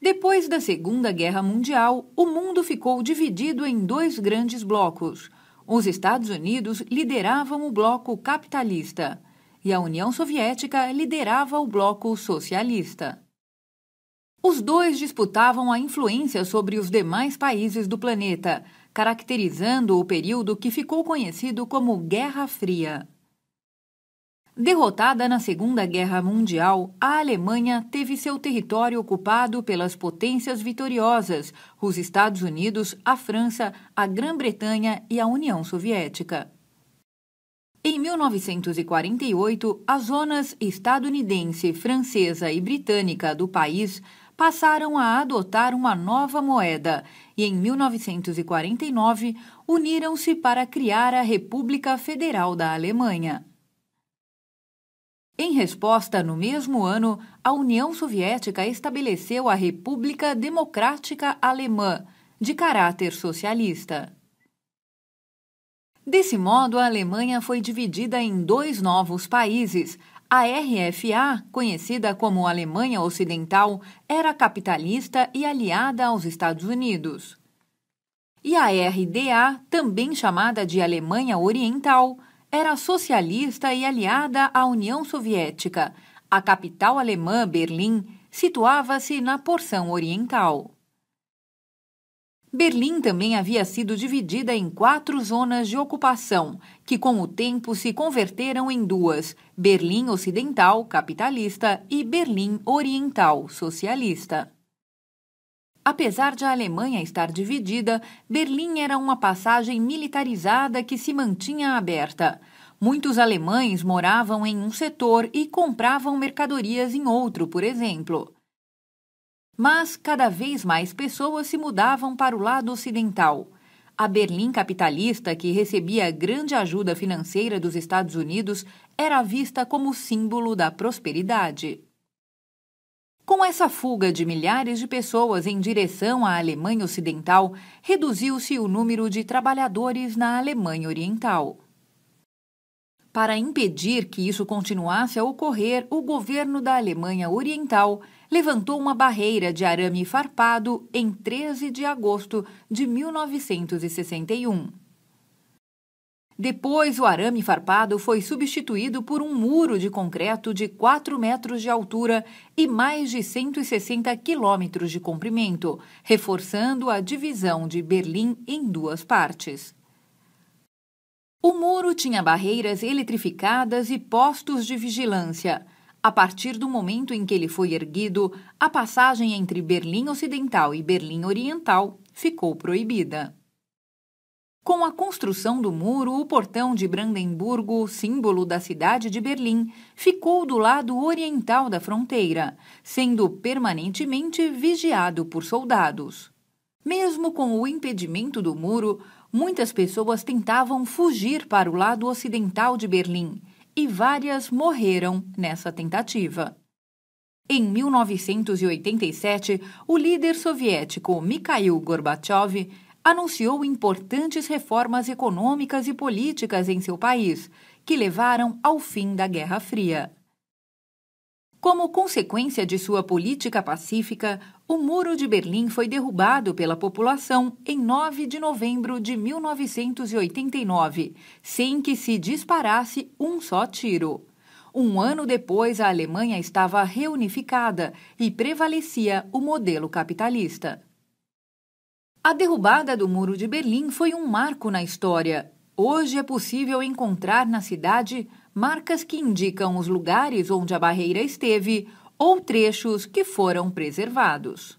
Depois da Segunda Guerra Mundial, o mundo ficou dividido em dois grandes blocos. Os Estados Unidos lideravam o bloco capitalista e a União Soviética liderava o bloco socialista. Os dois disputavam a influência sobre os demais países do planeta, caracterizando o período que ficou conhecido como Guerra Fria. Derrotada na Segunda Guerra Mundial, a Alemanha teve seu território ocupado pelas potências vitoriosas, os Estados Unidos, a França, a Grã-Bretanha e a União Soviética. Em 1948, as zonas estadunidense, francesa e britânica do país passaram a adotar uma nova moeda e, em 1949, uniram-se para criar a República Federal da Alemanha. Em resposta, no mesmo ano, a União Soviética estabeleceu a República Democrática Alemã, de caráter socialista. Desse modo, a Alemanha foi dividida em dois novos países. A RFA, conhecida como Alemanha Ocidental, era capitalista e aliada aos Estados Unidos. E a RDA, também chamada de Alemanha Oriental, era socialista e aliada à União Soviética. A capital alemã, Berlim, situava-se na porção oriental. Berlim também havia sido dividida em 4 zonas de ocupação, que com o tempo se converteram em duas: Berlim Ocidental, capitalista, e Berlim Oriental, socialista. Apesar de a Alemanha estar dividida, Berlim era uma passagem militarizada que se mantinha aberta. Muitos alemães moravam em um setor e compravam mercadorias em outro, por exemplo. Mas cada vez mais pessoas se mudavam para o lado ocidental. A Berlim capitalista, que recebia grande ajuda financeira dos Estados Unidos, era vista como símbolo da prosperidade. Com essa fuga de milhares de pessoas em direção à Alemanha Ocidental, reduziu-se o número de trabalhadores na Alemanha Oriental. Para impedir que isso continuasse a ocorrer, o governo da Alemanha Oriental levantou uma barreira de arame farpado em 13 de agosto de 1961. Depois, o arame farpado foi substituído por um muro de concreto de 4 metros de altura e mais de 160 quilômetros de comprimento, reforçando a divisão de Berlim em 2 partes. O muro tinha barreiras eletrificadas e postos de vigilância. A partir do momento em que ele foi erguido, a passagem entre Berlim Ocidental e Berlim Oriental ficou proibida. Com a construção do muro, o portão de Brandemburgo, símbolo da cidade de Berlim, ficou do lado oriental da fronteira, sendo permanentemente vigiado por soldados. Mesmo com o impedimento do muro, muitas pessoas tentavam fugir para o lado ocidental de Berlim, e várias morreram nessa tentativa. Em 1987, o líder soviético Mikhail Gorbachev anunciou importantes reformas econômicas e políticas em seu país, que levaram ao fim da Guerra Fria. Como consequência de sua política pacífica, o Muro de Berlim foi derrubado pela população em 9 de novembro de 1989, sem que se disparasse um só tiro. Um ano depois, a Alemanha estava reunificada e prevalecia o modelo capitalista. A derrubada do Muro de Berlim foi um marco na história. Hoje é possível encontrar na cidade marcas que indicam os lugares onde a barreira esteve ou trechos que foram preservados.